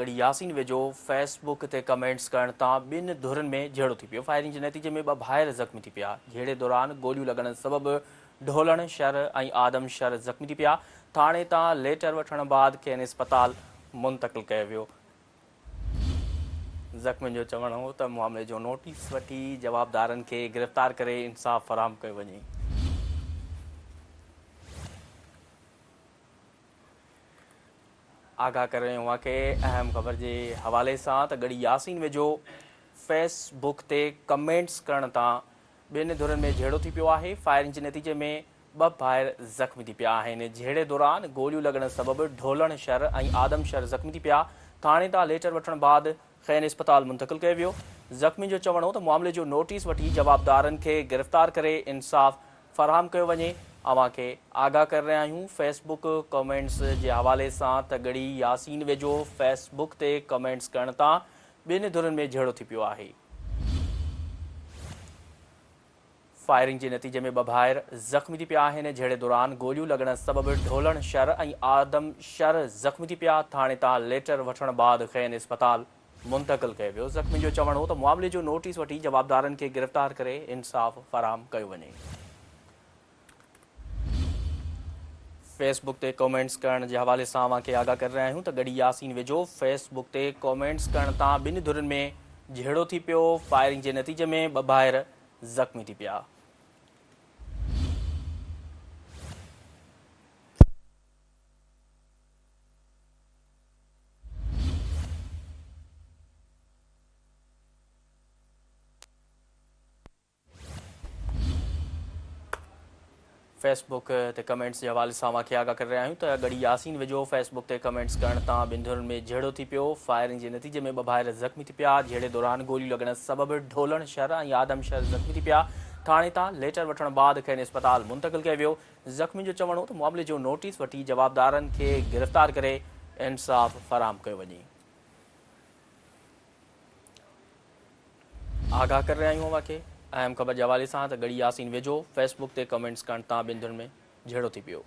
गड़ी यासीन वेझो फेसबुक ते कमेंट्स करण तां ॿिनि धुरनि में झेड़ो थी पियो। फायरिंग जे नतीजे में 2 भाइर ज़ख़्मी थी पिया। झेड़े दौरान गोलियूं लॻण सबबि ढोलण शहर ऐं आदम शहर ज़ख़्मी थी पिया। थाणे तां लेटर वठण बाद खेनि अस्पताल मुंतक़िल कयो वियो। ज़ख़्मियुनि जो चवणु हो त मामले जो नोटिस वठी जवाबदारनि खे गिरफ़्तार करे इंसाफ़ फ़राहम कयो वञे। आगाह कर रहे हैं कि अहम खबर के हवाले से गड़ी यासीन वेझो फेसबुक ते कमेंट्स करण तां ॿिनि धुरनि में झेड़ो थी पियो आहे। फायरिंग के नतीजे में 2 भाइर ज़ख़्मी थी पिया आहिनि। झेड़े दौरान गोलियूं लॻण सबबि ढोलण शहर ऐं आदम शहर ज़ख़्मी थी पिया। थाणे तां लेटर वठण बाद खेनि अस्पताल मुंतक़िल कयो वियो। ज़ख़्मियुनि जो चवणु हो त मामले जो नोटिस वठी जवाबदारनि खे गिरफ़्तार करे इंसाफ़ फ़राहम कयो वञे। अवां खे आगाह कर रहिया आहियूं फेसबुक कमेंट्स जे हवाले सां त गड़ी यासीन वेझो फेसबुक ते कमेंट्स करण तां ॿिनि धुरनि में झेड़ो थी पियो आहे। फायरिंग के नतीजे में 2 भाइर ज़ख़्मी थी पिया आहिनि। झेड़े दौरान गोलियूं लॻण सबबि ढोलण शहर ऐं आदम शहर ज़ख़्मी थी पिया। थाणे तां लेटर वठण बाद खेनि अस्पताल मुंतक़िल कयो वियो। ज़ख़्मी जो चवणु हो त मामले जो नोटिस वठी जवाबदारनि खे गिरफ़्तार करे इंसाफ़ फ़राहम कयो वञे। फेसबुक ते कमेंट्स करण के हवाले से अवां खे आगाह कर रहिया आहियूं त गड़ी यासीन वेझो फेसबुक ते कमेंट्स करण तां ॿिनि धुरनि में झेड़ो थी पियो। फायरिंग के नतीजे में 2 भाइर ज़ख़्मी थी पिया। फेसबुक ते कमेंट्स के हवाले से अवां खे आगाह कर रहिया आहियूं त गड़ी यासीन वेझो फेसबुक ते कमेंट्स करण तां ॿिनि धुरनि में झेड़ो थी पियो। फायरिंग के नतीजे में 2 भाइर ज़ख़्मी थी पिया। झेड़े दौरान गोलियूं लॻण सबबि ढोलण शहर ऐं आदम शहर ज़ख़्मी थी पिया। थाणे तां लेटर वठण बाद खेनि अस्पताल मुंतक़िल कयो वियो। ज़ख़्मी जो चवणु हो त मामले जो नोटिस वठी जवाबदारनि खे गिरफ़्तार करे इंसाफ़ फ़राहम कयो वञे। आगाह कर रहिया आहियूं अवां खे अहम खबर के हवाले से त गड़ी यासीन वेझो फेसबुक ते कमेंट्स करण तां ॿिनि धुरनि में झेड़ो थी पियो।